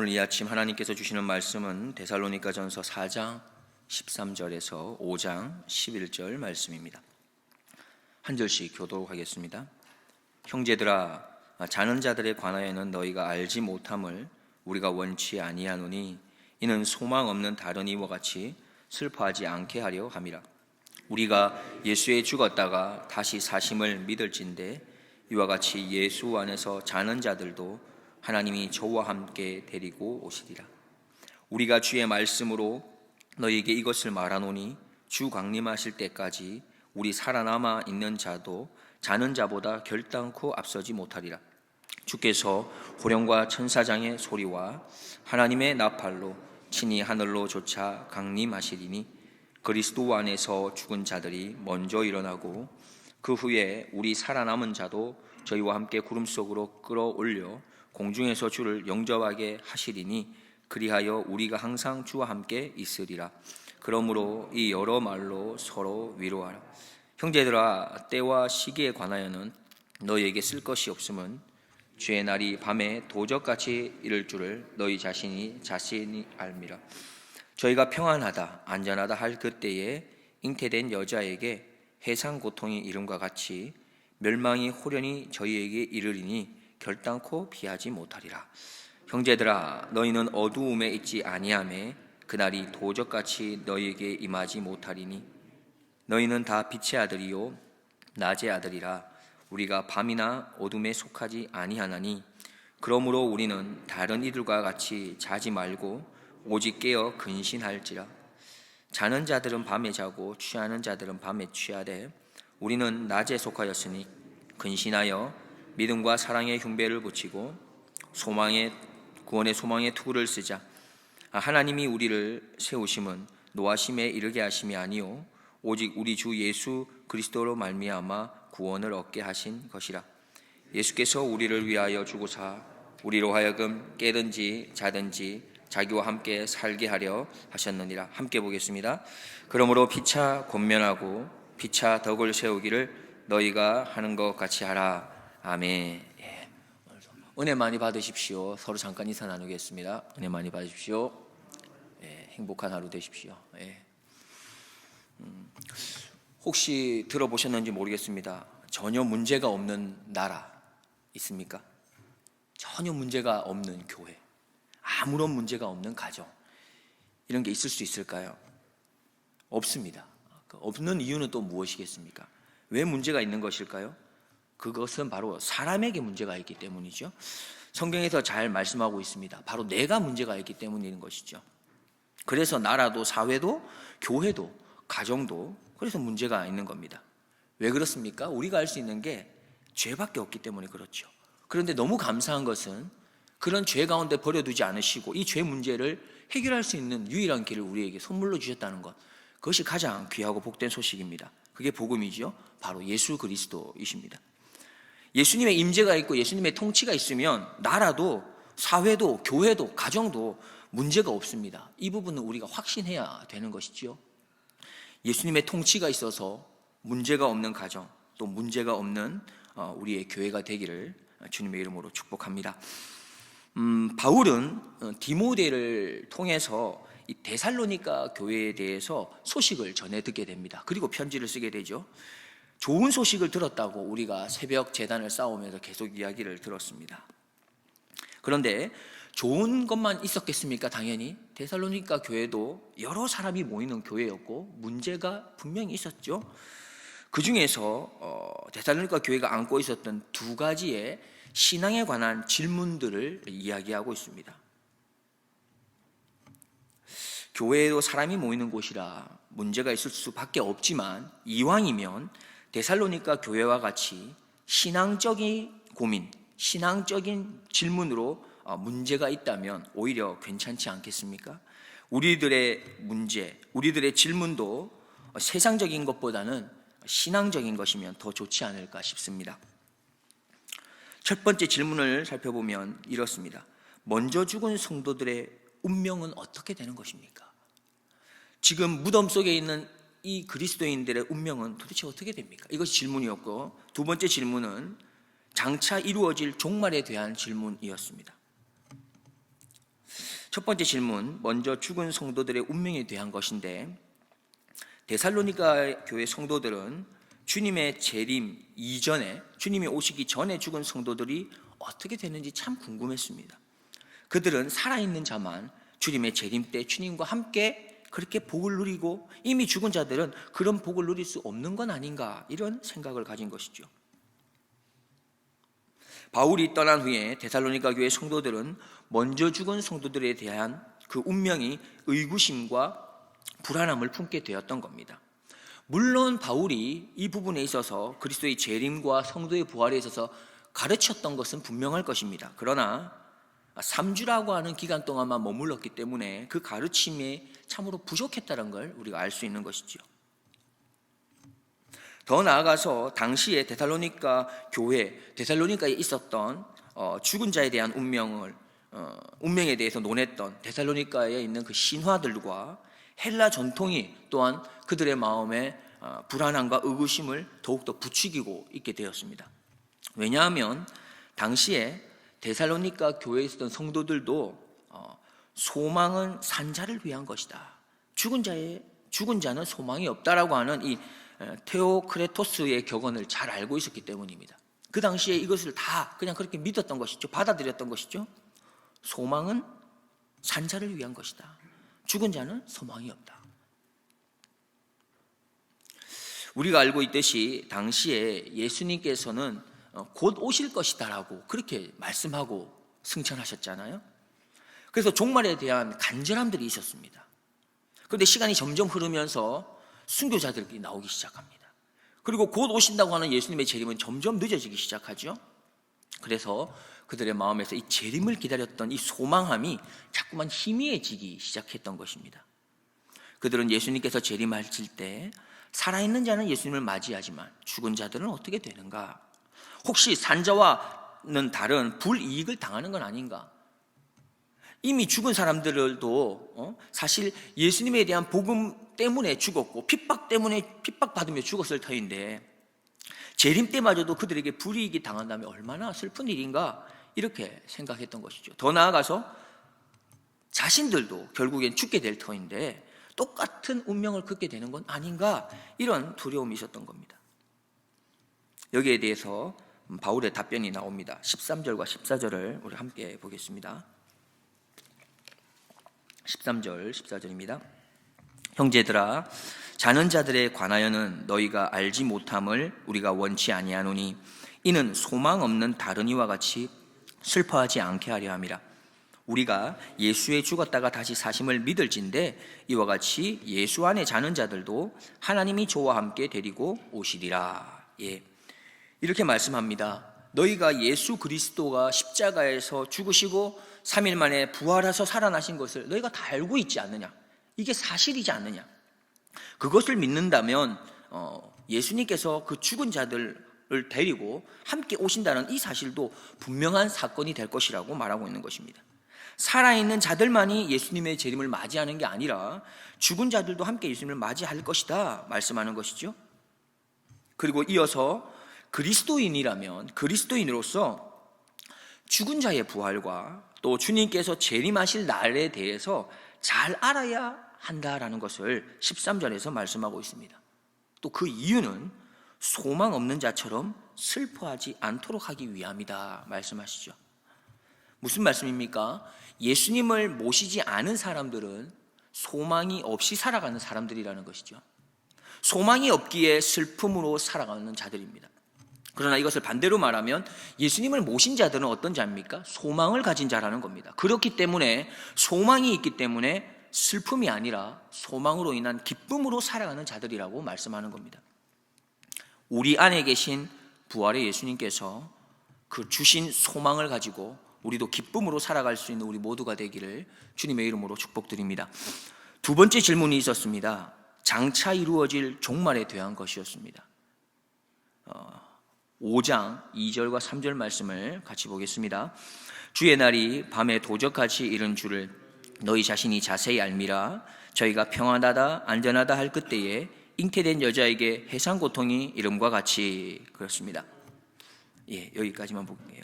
오늘 이 아침 하나님께서 주시는 말씀은 데살로니가전서 4장 13절에서 5장 11절 말씀입니다. 한 절씩 교독하겠습니다. 형제들아, 자는 자들에 관하여는 너희가 알지 못함을 우리가 원치 아니하노니 이는 소망 없는 다른 이와 같이 슬퍼하지 않게 하려 함이라. 우리가 예수에 죽었다가 다시 사심을 믿을진대 이와 같이 예수 안에서 자는 자들도 하나님이 저와 함께 데리고 오시리라. 우리가 주의 말씀으로 너희에게 이것을 말하노니 주 강림하실 때까지 우리 살아남아 있는 자도 자는 자보다 결단코 앞서지 못하리라. 주께서 호령과 천사장의 소리와 하나님의 나팔로 친히 하늘로 조차 강림하시리니 그리스도 안에서 죽은 자들이 먼저 일어나고 그 후에 우리 살아남은 자도 저희와 함께 구름 속으로 끌어올려 공중에서 주를 영접하게 하시리니 그리하여 우리가 항상 주와 함께 있으리라. 그러므로 이 여러 말로 서로 위로하라. 형제들아, 때와 시기에 관하여는 너희에게 쓸 것이 없음은 주의 날이 밤에 도적같이 이를 줄을 너희 자신이 알미라. 저희가 평안하다 안전하다 할 그때에 잉태된 여자에게 해상 고통이 이름과 같이 멸망이 호련히 저희에게 이르리니 결단코 피하지 못하리라. 형제들아, 너희는 어두움에 있지 아니하매 그날이 도적같이 너희에게 임하지 못하리니 너희는 다 빛의 아들이요 낮의 아들이라. 우리가 밤이나 어둠에 속하지 아니하나니 그러므로 우리는 다른 이들과 같이 자지 말고 오직 깨어 근신할지라. 자는 자들은 밤에 자고 취하는 자들은 밤에 취하되 우리는 낮에 속하였으니 근신하여 믿음과 사랑의 흉배를 붙이고 구원의 소망의 투구를 쓰자. 하나님이 우리를 세우심은 노하심에 이르게 하심이 아니요 오직 우리 주 예수 그리스도로 말미암아 구원을 얻게 하신 것이라. 예수께서 우리를 위하여 주고사 우리로 하여금 깨든지 자든지 자기와 함께 살게 하려 하셨느니라. 함께 보겠습니다. 그러므로 피차 권면하고 피차 덕을 세우기를 너희가 하는 것 같이 하라. 아멘. 예. 은혜 많이 받으십시오. 서로 잠깐 인사 나누겠습니다. 은혜 많이 받으십시오. 예. 행복한 하루 되십시오. 예. 혹시 들어보셨는지 모르겠습니다. 전혀 문제가 없는 나라 있습니까? 전혀 문제가 없는 교회, 아무런 문제가 없는 가정, 이런 게 있을 수 있을까요? 없습니다. 없는 이유는 또 무엇이겠습니까? 왜 문제가 있는 것일까요? 그것은 바로 사람에게 문제가 있기 때문이죠. 성경에서 잘 말씀하고 있습니다. 바로 내가 문제가 있기 때문인 것이죠. 그래서 나라도 사회도 교회도 가정도 그래서 문제가 있는 겁니다. 왜 그렇습니까? 우리가 알 수 있는 게 죄밖에 없기 때문에 그렇죠. 그런데 너무 감사한 것은 그런 죄 가운데 버려두지 않으시고 이 죄 문제를 해결할 수 있는 유일한 길을 우리에게 선물로 주셨다는 것, 그것이 가장 귀하고 복된 소식입니다. 그게 복음이죠. 바로 예수 그리스도이십니다. 예수님의 임재가 있고 예수님의 통치가 있으면 나라도 사회도 교회도 가정도 문제가 없습니다. 이 부분은 우리가 확신해야 되는 것이죠. 예수님의 통치가 있어서 문제가 없는 가정, 또 문제가 없는 우리의 교회가 되기를 주님의 이름으로 축복합니다. 바울은 디모데를 통해서 이 데살로니가 교회에 대해서 소식을 전해 듣게 됩니다. 그리고 편지를 쓰게 되죠. 좋은 소식을 들었다고 우리가 새벽 제단을 쌓으면서 계속 이야기를 들었습니다. 그런데 좋은 것만 있었겠습니까? 당연히 데살로니가 교회도 여러 사람이 모이는 교회였고 문제가 분명히 있었죠. 그 중에서 데살로니가 교회가 안고 있었던 두 가지의 신앙에 관한 질문들을 이야기하고 있습니다. 교회에도 사람이 모이는 곳이라 문제가 있을 수밖에 없지만 이왕이면 데살로니가 교회와 같이 신앙적인 고민, 신앙적인 질문으로 문제가 있다면 오히려 괜찮지 않겠습니까? 우리들의 문제, 우리들의 질문도 세상적인 것보다는 신앙적인 것이면 더 좋지 않을까 싶습니다. 첫 번째 질문을 살펴보면 이렇습니다. 먼저 죽은 성도들의 운명은 어떻게 되는 것입니까? 지금 무덤 속에 있는 이 그리스도인들의 운명은 도대체 어떻게 됩니까? 이것이 질문이었고, 두 번째 질문은 장차 이루어질 종말에 대한 질문이었습니다. 첫 번째 질문, 먼저 죽은 성도들의 운명에 대한 것인데, 데살로니가 교회 성도들은 주님의 재림 이전에, 주님이 오시기 전에 죽은 성도들이 어떻게 되는지 참 궁금했습니다. 그들은 살아있는 자만 주님의 재림 때 주님과 함께 그렇게 복을 누리고, 이미 죽은 자들은 그런 복을 누릴 수 없는 건 아닌가, 이런 생각을 가진 것이죠. 바울이 떠난 후에 데살로니가 교회 성도들은 먼저 죽은 성도들에 대한 그 운명이 의구심과 불안함을 품게 되었던 겁니다. 물론 바울이 이 부분에 있어서 그리스도의 재림과 성도의 부활에 있어서 가르쳤던 것은 분명할 것입니다. 그러나 3주라고 하는 기간 동안만 머물렀기 때문에 그 가르침이 참으로 부족했다는 걸 우리가 알 수 있는 것이죠. 더 나아가서 당시에 데살로니가 교회, 데살로니가에 있었던 죽은 자에 대한 운명에 대해서 논했던 데살로니가에 있는 그 신화들과 헬라 전통이 또한 그들의 마음에 불안함과 의구심을 더욱더 부추기고 있게 되었습니다. 왜냐하면 당시에 데살로니가 교회에 있었던 성도들도 소망은 산자를 위한 것이다, 죽은 자는 소망이 없다라고 하는 이 테오크레토스의 격언을 잘 알고 있었기 때문입니다. 그 당시에 이것을 다 그냥 그렇게 믿었던 것이죠. 받아들였던 것이죠. 소망은 산자를 위한 것이다, 죽은 자는 소망이 없다. 우리가 알고 있듯이 당시에 예수님께서는 곧 오실 것이다라고 그렇게 말씀하고 승천하셨잖아요. 그래서 종말에 대한 간절함들이 있었습니다. 그런데 시간이 점점 흐르면서 순교자들이 나오기 시작합니다. 그리고 곧 오신다고 하는 예수님의 재림은 점점 늦어지기 시작하죠. 그래서 그들의 마음에서 이 재림을 기다렸던 이 소망함이 자꾸만 희미해지기 시작했던 것입니다. 그들은 예수님께서 재림하실 때 살아있는 자는 예수님을 맞이하지만 죽은 자들은 어떻게 되는가? 혹시 산자와는 다른 불이익을 당하는 건 아닌가? 이미 죽은 사람들도 사실 예수님에 대한 복음 때문에 죽었고 핍박받으며 죽었을 터인데, 재림 때마저도 그들에게 불이익이 당한다면 얼마나 슬픈 일인가, 이렇게 생각했던 것이죠. 더 나아가서 자신들도 결국엔 죽게 될 터인데 똑같은 운명을 겪게 되는 건 아닌가, 이런 두려움이 있었던 겁니다. 여기에 대해서 바울의 답변이 나옵니다. 13절과 14절을 우리 함께 보겠습니다. 13절 14절입니다. 형제들아, 자는 자들에 관하여는 너희가 알지 못함을 우리가 원치 아니하노니 이는 소망 없는 다른 이와 같이 슬퍼하지 않게 하려 함이라. 우리가 예수에 죽었다가 다시 사심을 믿을진대 이와 같이 예수 안에 자는 자들도 하나님이 저와 함께 데리고 오시리라. 예, 이렇게 말씀합니다. 너희가 예수 그리스도가 십자가에서 죽으시고 3일 만에 부활하셔서 살아나신 것을 너희가 다 알고 있지 않느냐? 이게 사실이지 않느냐? 그것을 믿는다면 예수님께서 그 죽은 자들을 데리고 함께 오신다는 이 사실도 분명한 사건이 될 것이라고 말하고 있는 것입니다. 살아있는 자들만이 예수님의 재림을 맞이하는 게 아니라 죽은 자들도 함께 예수님을 맞이할 것이다 말씀하는 것이죠. 그리고 이어서 그리스도인이라면 그리스도인으로서 죽은 자의 부활과 또 주님께서 재림하실 날에 대해서 잘 알아야 한다라는 것을 13절에서 말씀하고 있습니다. 또 그 이유는 소망 없는 자처럼 슬퍼하지 않도록 하기 위함이다 말씀하시죠. 무슨 말씀입니까? 예수님을 모시지 않은 사람들은 소망이 없이 살아가는 사람들이라는 것이죠. 소망이 없기에 슬픔으로 살아가는 자들입니다. 그러나 이것을 반대로 말하면 예수님을 모신 자들은 어떤 자입니까? 소망을 가진 자라는 겁니다. 그렇기 때문에 소망이 있기 때문에 슬픔이 아니라 소망으로 인한 기쁨으로 살아가는 자들이라고 말씀하는 겁니다. 우리 안에 계신 부활의 예수님께서 그 주신 소망을 가지고 우리도 기쁨으로 살아갈 수 있는 우리 모두가 되기를 주님의 이름으로 축복드립니다. 두 번째 질문이 있었습니다. 장차 이루어질 종말에 대한 것이었습니다. 5장 2절과 3절 말씀을 같이 보겠습니다. 주의 날이 밤에 도적같이 이른 줄을 너희 자신이 자세히 알미라. 저희가 평안하다 안전하다 할 그때에 잉태된 여자에게 해산 고통이 이름과 같이. 그렇습니다. 예, 여기까지만 볼게요.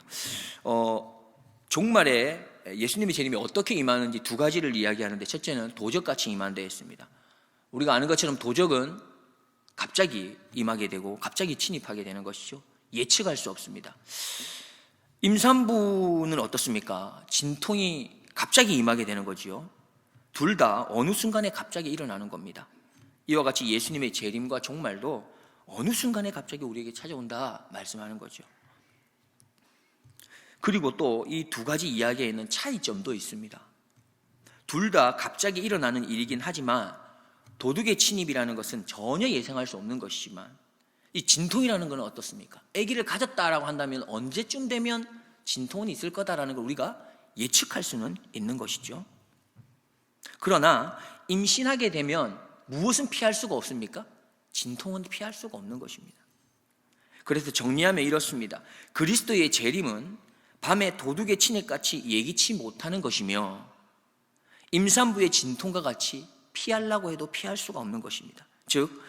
종말에 예수님의 재림이 어떻게 임하는지 두 가지를 이야기하는데, 첫째는 도적같이 임한다 했습니다. 우리가 아는 것처럼 도적은 갑자기 임하게 되고 갑자기 침입하게 되는 것이죠. 예측할 수 없습니다. 임산부는 어떻습니까? 진통이 갑자기 임하게 되는 거지요. 둘 다 어느 순간에 갑자기 일어나는 겁니다. 이와 같이 예수님의 재림과 종말도 어느 순간에 갑자기 우리에게 찾아온다 말씀하는 거죠. 그리고 또 이 두 가지 이야기에는 차이점도 있습니다. 둘 다 갑자기 일어나는 일이긴 하지만 도둑의 침입이라는 것은 전혀 예상할 수 없는 것이지만, 이 진통이라는 것은 어떻습니까? 아기를 가졌다라고 한다면 언제쯤 되면 진통은 있을 거다라는 걸 우리가 예측할 수는 있는 것이죠. 그러나 임신하게 되면 무엇은 피할 수가 없습니까? 진통은 피할 수가 없는 것입니다. 그래서 정리하면 이렇습니다. 그리스도의 재림은 밤에 도둑의 침입같이 예기치 못하는 것이며, 임산부의 진통과 같이 피하려고 해도 피할 수가 없는 것입니다. 즉,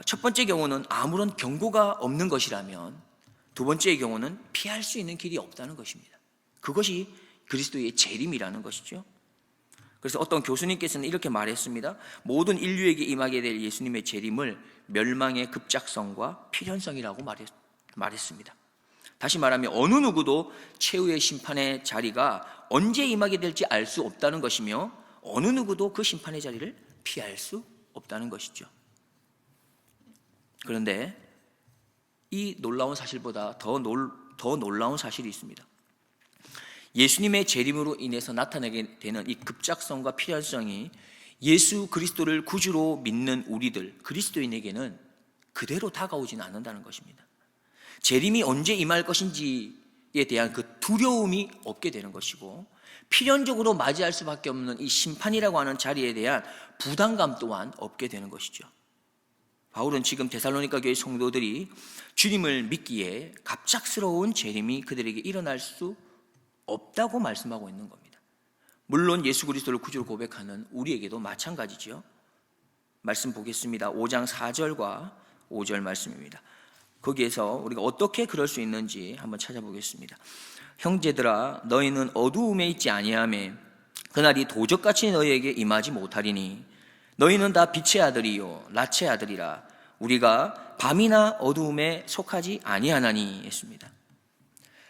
첫 번째 경우는 아무런 경고가 없는 것이라면, 두 번째의 경우는 피할 수 있는 길이 없다는 것입니다. 그것이 그리스도의 재림이라는 것이죠. 그래서 어떤 교수님께서는 이렇게 말했습니다. 모든 인류에게 임하게 될 예수님의 재림을 멸망의 급작성과 필연성이라고 말했습니다. 다시 말하면 어느 누구도 최후의 심판의 자리가 언제 임하게 될지 알 수 없다는 것이며, 어느 누구도 그 심판의 자리를 피할 수 없다는 것이죠. 그런데 이 놀라운 사실보다 더 놀라운 사실이 있습니다. 예수님의 재림으로 인해서 나타나게 되는 이 급작성과 필연성이 예수 그리스도를 구주로 믿는 우리들, 그리스도인에게는 그대로 다가오지는 않는다는 것입니다. 재림이 언제 임할 것인지에 대한 그 두려움이 없게 되는 것이고, 필연적으로 맞이할 수밖에 없는 이 심판이라고 하는 자리에 대한 부담감 또한 없게 되는 것이죠. 바울은 지금 데살로니가 교회 성도들이 주님을 믿기에 갑작스러운 재림이 그들에게 일어날 수 없다고 말씀하고 있는 겁니다. 물론 예수 그리스도를 구주로 고백하는 우리에게도 마찬가지죠. 말씀 보겠습니다. 5장 4절과 5절 말씀입니다. 거기에서 우리가 어떻게 그럴 수 있는지 한번 찾아보겠습니다. 형제들아, 너희는 어두움에 있지 아니하매 그날이 도적같이 너희에게 임하지 못하리니, 너희는 다 빛의 아들이요 낯의 아들이라. 우리가 밤이나 어두움에 속하지 아니하나니 했습니다.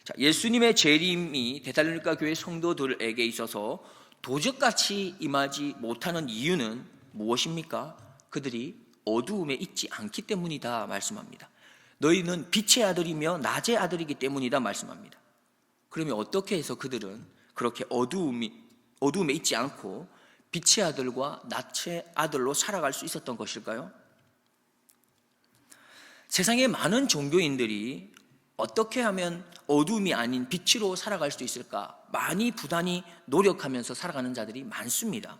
자, 예수님의 재림이 데살로니가 교회 성도들에게 있어서 도적같이 임하지 못하는 이유는 무엇입니까? 그들이 어두움에 있지 않기 때문이다 말씀합니다. 너희는 빛의 아들이며 낮의 아들이기 때문이다 말씀합니다. 그러면 어떻게 해서 그들은 그렇게 어두움에 있지 않고 빛의 아들과 낮의 아들로 살아갈 수 있었던 것일까요? 세상의 많은 종교인들이 어떻게 하면 어두움이 아닌 빛으로 살아갈 수 있을까? 많이 부단히 노력하면서 살아가는 자들이 많습니다.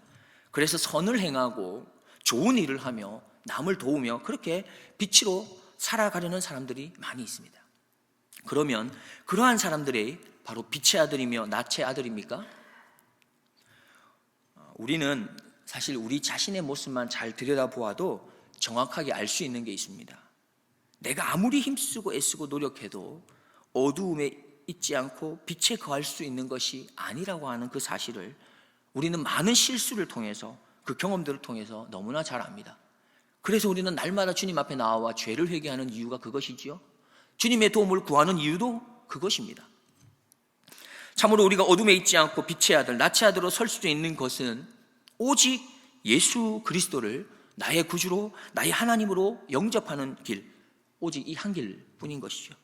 그래서 선을 행하고 좋은 일을 하며 남을 도우며 그렇게 빛으로 살아가려는 사람들이 많이 있습니다. 그러면 그러한 사람들이 바로 빛의 아들이며 낯의 아들입니까? 우리는 사실 우리 자신의 모습만 잘 들여다보아도 정확하게 알 수 있는 게 있습니다. 내가 아무리 힘쓰고 애쓰고 노력해도 어두움에 있지 않고 빛에 거할 수 있는 것이 아니라고 하는 그 사실을 우리는 많은 실수를 통해서, 그 경험들을 통해서 너무나 잘 압니다. 그래서 우리는 날마다 주님 앞에 나와 죄를 회개하는 이유가 그것이지요. 주님의 도움을 구하는 이유도 그것입니다. 참으로 우리가 어둠에 있지 않고 빛의 아들, 낯의 아들로 설 수 있는 것은 오직 예수 그리스도를 나의 구주로, 나의 하나님으로 영접하는 길, 오직 이 한 길뿐인 것이죠.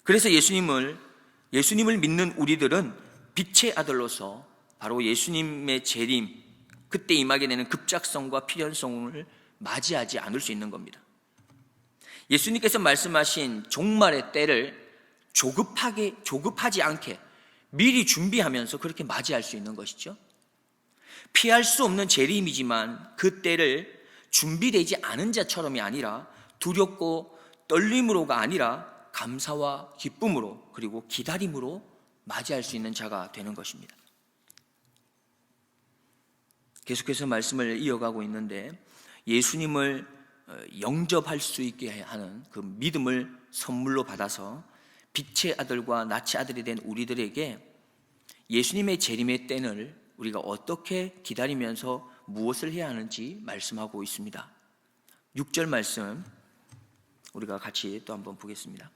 그래서 예수님을 믿는 우리들은 빛의 아들로서 바로 예수님의 재림, 그때 임하게 되는 급작성과 필연성을 맞이하지 않을 수 있는 겁니다. 예수님께서 말씀하신 종말의 때를 조급하지 않게 미리 준비하면서 그렇게 맞이할 수 있는 것이죠. 피할 수 없는 재림이지만 그 때를 준비되지 않은 자처럼이 아니라 두렵고 떨림으로가 아니라 감사와 기쁨으로, 그리고 기다림으로 맞이할 수 있는 자가 되는 것입니다. 계속해서 말씀을 이어가고 있는데, 예수님을 영접할 수 있게 하는 그 믿음을 선물로 받아서 빛의 아들과 낯의 아들이 된 우리들에게 예수님의 재림의 때를 우리가 어떻게 기다리면서 무엇을 해야 하는지 말씀하고 있습니다. 6절 말씀 우리가 같이 또 한번 보겠습니다.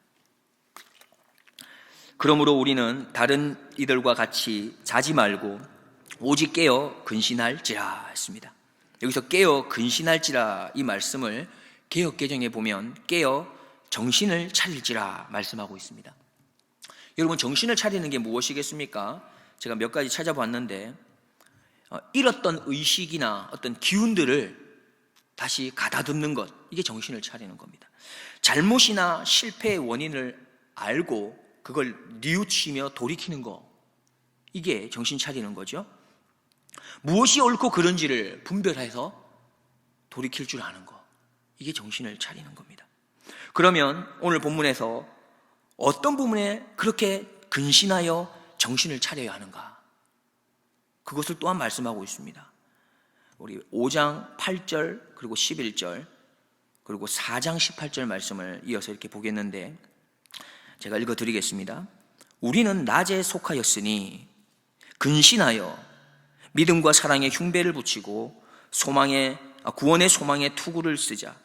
그러므로 우리는 다른 이들과 같이 자지 말고 오직 깨어 근신할지라 했습니다. 여기서 깨어 근신할지라 이 말씀을 개역개정에 보면 깨어 정신을 차릴지라 말씀하고 있습니다. 여러분, 정신을 차리는 게 무엇이겠습니까? 제가 몇 가지 찾아봤는데 잃었던 의식이나 어떤 기운들을 다시 가다듬는 것, 이게 정신을 차리는 겁니다. 잘못이나 실패의 원인을 알고 그걸 뉘우치며 돌이키는 것, 이게 정신 차리는 거죠. 무엇이 옳고 그른지를 분별해서 돌이킬 줄 아는 것, 이게 정신을 차리는 겁니다. 그러면 오늘 본문에서 어떤 부분에 그렇게 근신하여 정신을 차려야 하는가, 그것을 또한 말씀하고 있습니다. 우리 5장 8절 그리고 11절 그리고 4장 18절 말씀을 이어서 이렇게 보겠는데, 제가 읽어드리겠습니다. 우리는 낮에 속하였으니 근신하여 믿음과 사랑의 흉배를 붙이고 구원의 소망의 투구를 쓰자.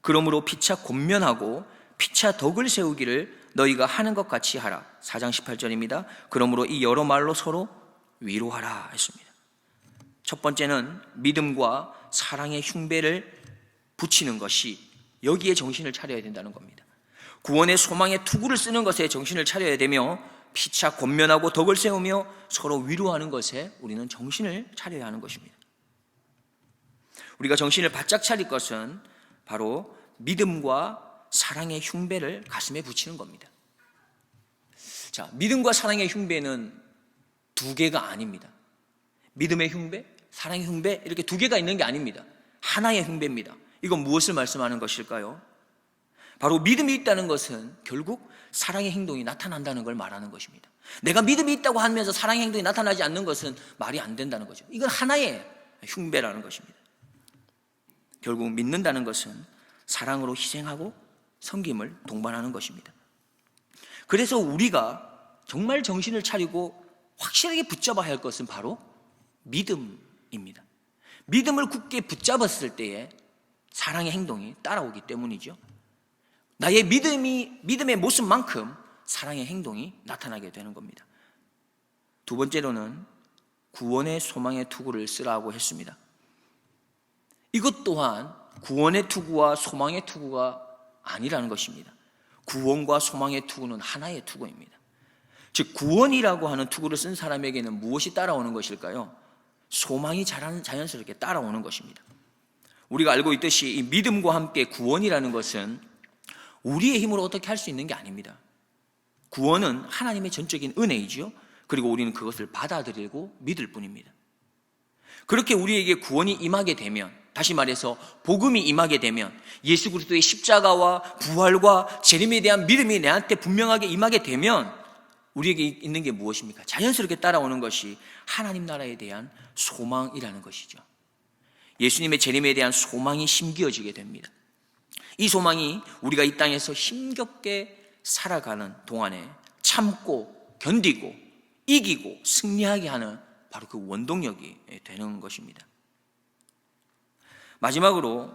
그러므로 피차 권면하고 피차 덕을 세우기를 너희가 하는 것 같이 하라. 4장 18절입니다. 그러므로 이 여러 말로 서로 위로하라 했습니다. 첫 번째는 믿음과 사랑의 흉배를 붙이는 것이, 여기에 정신을 차려야 된다는 겁니다. 구원의 소망의 투구를 쓰는 것에 정신을 차려야 되며, 피차 권면하고 덕을 세우며 서로 위로하는 것에 우리는 정신을 차려야 하는 것입니다. 우리가 정신을 바짝 차릴 것은 바로 믿음과 사랑의 흉배를 가슴에 붙이는 겁니다. 자, 믿음과 사랑의 흉배는 두 개가 아닙니다. 믿음의 흉배, 사랑의 흉배, 이렇게 두 개가 있는 게 아닙니다. 하나의 흉배입니다. 이건 무엇을 말씀하는 것일까요? 바로 믿음이 있다는 것은 결국 사랑의 행동이 나타난다는 걸 말하는 것입니다. 내가 믿음이 있다고 하면서 사랑의 행동이 나타나지 않는 것은 말이 안 된다는 거죠. 이건 하나의 흉배라는 것입니다. 결국 믿는다는 것은 사랑으로 희생하고 섬김을 동반하는 것입니다. 그래서 우리가 정말 정신을 차리고 확실하게 붙잡아야 할 것은 바로 믿음입니다. 믿음을 굳게 붙잡았을 때에 사랑의 행동이 따라오기 때문이죠. 나의 믿음의 모습만큼 사랑의 행동이 나타나게 되는 겁니다. 두 번째로는 구원의 소망의 투구를 쓰라고 했습니다. 이것 또한 구원의 투구와 소망의 투구가 아니라는 것입니다. 구원과 소망의 투구는 하나의 투구입니다. 즉, 구원이라고 하는 투구를 쓴 사람에게는 무엇이 따라오는 것일까요? 소망이 자연스럽게 따라오는 것입니다. 우리가 알고 있듯이 이 믿음과 함께 구원이라는 것은 우리의 힘으로 어떻게 할 수 있는 게 아닙니다. 구원은 하나님의 전적인 은혜이죠. 그리고 우리는 그것을 받아들이고 믿을 뿐입니다. 그렇게 우리에게 구원이 임하게 되면, 다시 말해서 복음이 임하게 되면, 예수 그리스도의 십자가와 부활과 재림에 대한 믿음이 내한테 분명하게 임하게 되면 우리에게 있는 게 무엇입니까? 자연스럽게 따라오는 것이 하나님 나라에 대한 소망이라는 것이죠. 예수님의 재림에 대한 소망이 심기어지게 됩니다. 이 소망이 우리가 이 땅에서 힘겹게 살아가는 동안에 참고 견디고 이기고 승리하게 하는 바로 그 원동력이 되는 것입니다. 마지막으로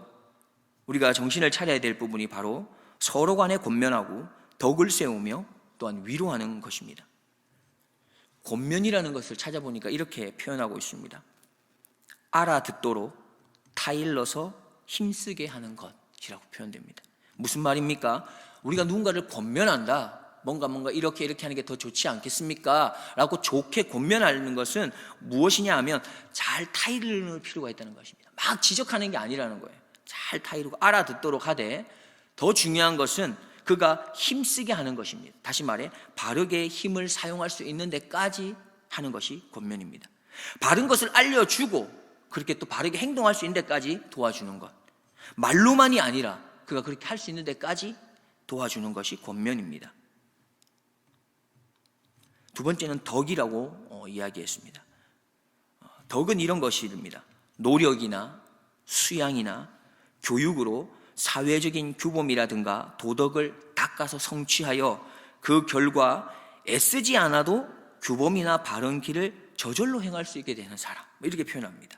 우리가 정신을 차려야 될 부분이 바로 서로 간에 권면하고 덕을 세우며 또한 위로하는 것입니다. 권면이라는 것을 찾아보니까 이렇게 표현하고 있습니다. 알아듣도록 타일러서 힘쓰게 하는 것이라고 표현됩니다. 무슨 말입니까? 우리가 누군가를 권면한다, 뭔가 이렇게 하는 게 더 좋지 않겠습니까? 라고 좋게 권면하는 것은 무엇이냐 하면 잘 타이를 필요가 있다는 것입니다. 막 지적하는 게 아니라는 거예요. 잘 타이르고 알아듣도록 하되, 더 중요한 것은 그가 힘쓰게 하는 것입니다. 다시 말해 바르게 힘을 사용할 수 있는 데까지 하는 것이 권면입니다. 바른 것을 알려주고 그렇게 또 바르게 행동할 수 있는 데까지 도와주는 것, 말로만이 아니라 그가 그렇게 할 수 있는 데까지 도와주는 것이 권면입니다. 두 번째는 덕이라고 이야기했습니다. 덕은 이런 것입니다. 노력이나 수양이나 교육으로 사회적인 규범이라든가 도덕을 닦아서 성취하여 그 결과 애쓰지 않아도 규범이나 바른 길을 저절로 행할 수 있게 되는 사람, 이렇게 표현합니다.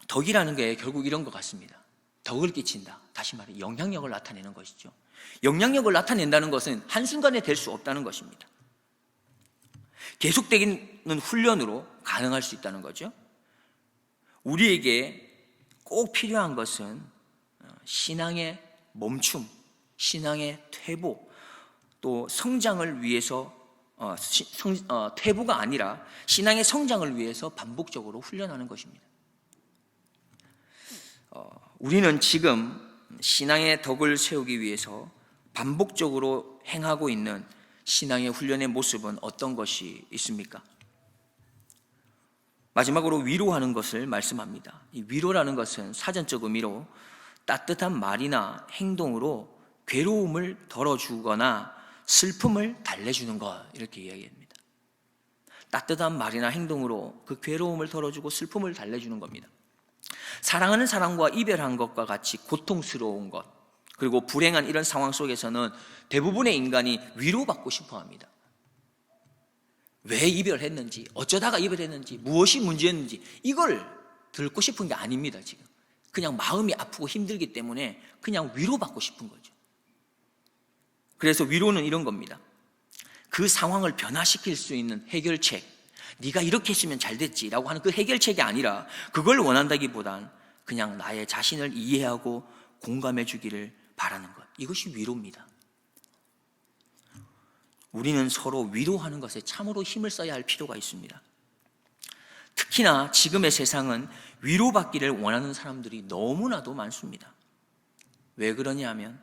덕이라는 게 결국 이런 것 같습니다. 덕을 끼친다. 다시 말해 영향력을 나타내는 것이죠. 영향력을 나타낸다는 것은 한순간에 될 수 없다는 것입니다. 계속되는 훈련으로 가능할 수 있다는 거죠. 우리에게 꼭 필요한 것은 신앙의 멈춤, 신앙의 퇴보, 또 성장을 위해서 퇴보가 아니라 신앙의 성장을 위해서 반복적으로 훈련하는 것입니다. 우리는 지금 신앙의 덕을 세우기 위해서 반복적으로 행하고 있는 신앙의 훈련의 모습은 어떤 것이 있습니까? 마지막으로 위로하는 것을 말씀합니다. 이 위로라는 것은 사전적 의미로 따뜻한 말이나 행동으로 괴로움을 덜어주거나 슬픔을 달래주는 것, 이렇게 이야기합니다. 따뜻한 말이나 행동으로 그 괴로움을 덜어주고 슬픔을 달래주는 겁니다. 사랑하는 사람과 이별한 것과 같이 고통스러운 것, 그리고 불행한 이런 상황 속에서는 대부분의 인간이 위로받고 싶어 합니다. 왜 이별했는지, 어쩌다가 이별했는지, 무엇이 문제였는지 이걸 듣고 싶은 게 아닙니다. 지금 그냥 마음이 아프고 힘들기 때문에 그냥 위로받고 싶은 거죠. 그래서 위로는 이런 겁니다. 그 상황을 변화시킬 수 있는 해결책, 네가 이렇게 했으면 잘 됐지라고 하는 그 해결책이 아니라 그걸 원한다기보단 그냥 나의 자신을 이해하고 공감해 주기를 바라는 것, 이것이 위로입니다. 우리는 서로 위로하는 것에 참으로 힘을 써야 할 필요가 있습니다. 특히나 지금의 세상은 위로받기를 원하는 사람들이 너무나도 많습니다. 왜 그러냐면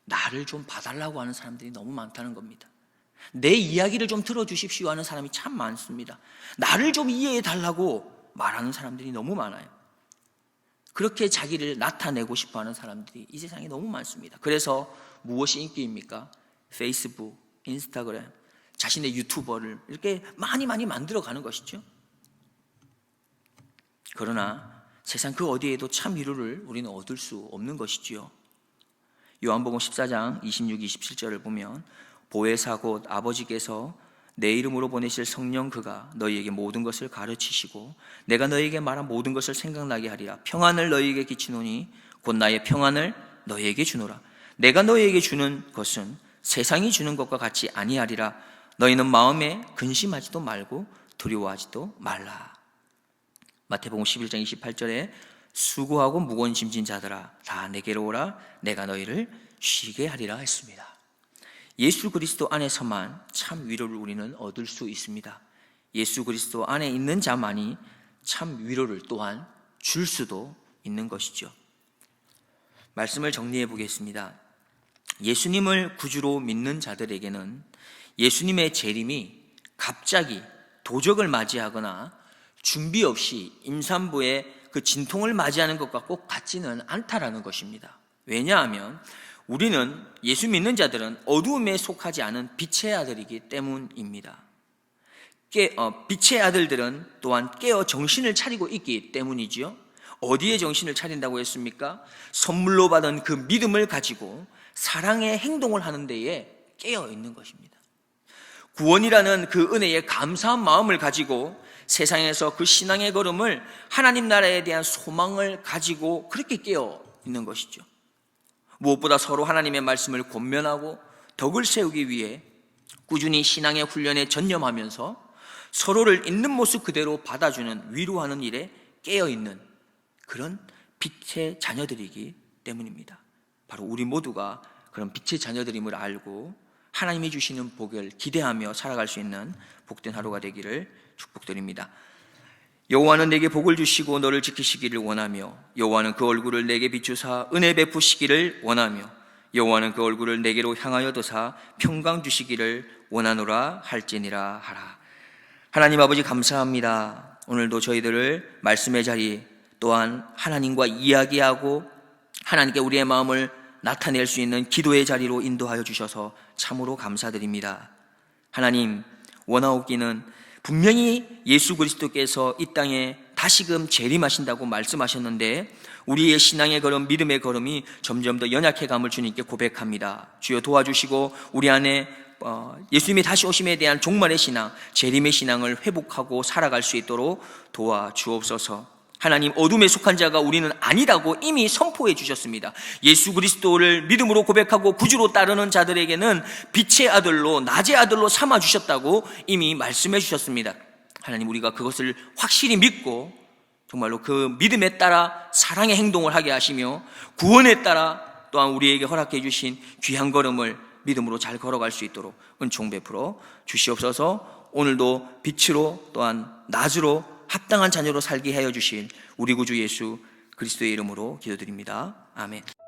나를 좀 봐달라고 하는 사람들이 너무 많다는 겁니다. 내 이야기를 좀 들어주십시오 하는 사람이 참 많습니다. 나를 좀 이해해 달라고 말하는 사람들이 너무 많아요. 그렇게 자기를 나타내고 싶어 하는 사람들이 이 세상에 너무 많습니다. 그래서 무엇이 인기입니까? 페이스북, 인스타그램, 자신의 유튜버를 이렇게 많이 만들어가는 것이죠. 그러나 세상 그 어디에도 참 위로를 우리는 얻을 수 없는 것이지요. 요한복음 14장 26, 27절을 보면 보혜사 곧 아버지께서 내 이름으로 보내실 성령 그가 너희에게 모든 것을 가르치시고 내가 너희에게 말한 모든 것을 생각나게 하리라. 평안을 너희에게 끼치노니 곧 나의 평안을 너희에게 주노라. 내가 너희에게 주는 것은 세상이 주는 것과 같이 아니하리라. 너희는 마음에 근심하지도 말고 두려워하지도 말라. 마태복음 11장 28절에 수고하고 무거운 짐진 자들아 다 내게로 오라. 내가 너희를 쉬게 하리라 했습니다. 예수 그리스도 안에서만 참 위로를 우리는 얻을 수 있습니다. 예수 그리스도 안에 있는 자만이 참 위로를 또한 줄 수도 있는 것이죠. 말씀을 정리해 보겠습니다. 예수님을 구주로 믿는 자들에게는 예수님의 재림이 갑자기 도적을 맞이하거나 준비 없이 임산부의 그 진통을 맞이하는 것과 꼭 같지는 않다라는 것입니다. 왜냐하면 우리는 예수 믿는 자들은 어두움에 속하지 않은 빛의 아들이기 때문입니다. 빛의 아들들은 또한 깨어 정신을 차리고 있기 때문이지요. 어디에 정신을 차린다고 했습니까? 선물로 받은 그 믿음을 가지고 사랑의 행동을 하는 데에 깨어 있는 것입니다. 구원이라는 그 은혜에 감사한 마음을 가지고 세상에서 그 신앙의 걸음을 하나님 나라에 대한 소망을 가지고 그렇게 깨어 있는 것이죠. 무엇보다 서로 하나님의 말씀을 권면하고 덕을 세우기 위해 꾸준히 신앙의 훈련에 전념하면서 서로를 있는 모습 그대로 받아주는 위로하는 일에 깨어있는 그런 빛의 자녀들이기 때문입니다. 바로 우리 모두가 그런 빛의 자녀들임을 알고 하나님이 주시는 복을 기대하며 살아갈 수 있는 복된 하루가 되기를 축복드립니다. 여호와는 내게 복을 주시고 너를 지키시기를 원하며 여호와는 그 얼굴을 내게 비추사 은혜 베푸시기를 원하며 여호와는 그 얼굴을 내게로 향하여 드사 평강 주시기를 원하노라 할지니라 하라. 하나님 아버지 감사합니다. 오늘도 저희들을 말씀의 자리 또한 하나님과 이야기하고 하나님께 우리의 마음을 나타낼 수 있는 기도의 자리로 인도하여 주셔서 참으로 감사드립니다. 하나님 원하옵기는 분명히 예수 그리스도께서 이 땅에 다시금 재림하신다고 말씀하셨는데 우리의 신앙의 걸음, 믿음의 걸음이 점점 더 연약해감을 주님께 고백합니다. 주여 도와주시고 우리 안에 예수님의 다시 오심에 대한 종말의 신앙, 재림의 신앙을 회복하고 살아갈 수 있도록 도와주옵소서. 하나님, 어둠에 속한 자가 우리는 아니라고 이미 선포해 주셨습니다. 예수 그리스도를 믿음으로 고백하고 구주로 따르는 자들에게는 빛의 아들로, 낮의 아들로 삼아 주셨다고 이미 말씀해 주셨습니다. 하나님, 우리가 그것을 확실히 믿고 정말로 그 믿음에 따라 사랑의 행동을 하게 하시며 구원에 따라 또한 우리에게 허락해 주신 귀한 걸음을 믿음으로 잘 걸어갈 수 있도록 은총 베풀어 주시옵소서. 오늘도 빛으로 또한 낮으로 합당한 자녀로 살게 하여 주신 우리 구주 예수 그리스도의 이름으로 기도드립니다. 아멘.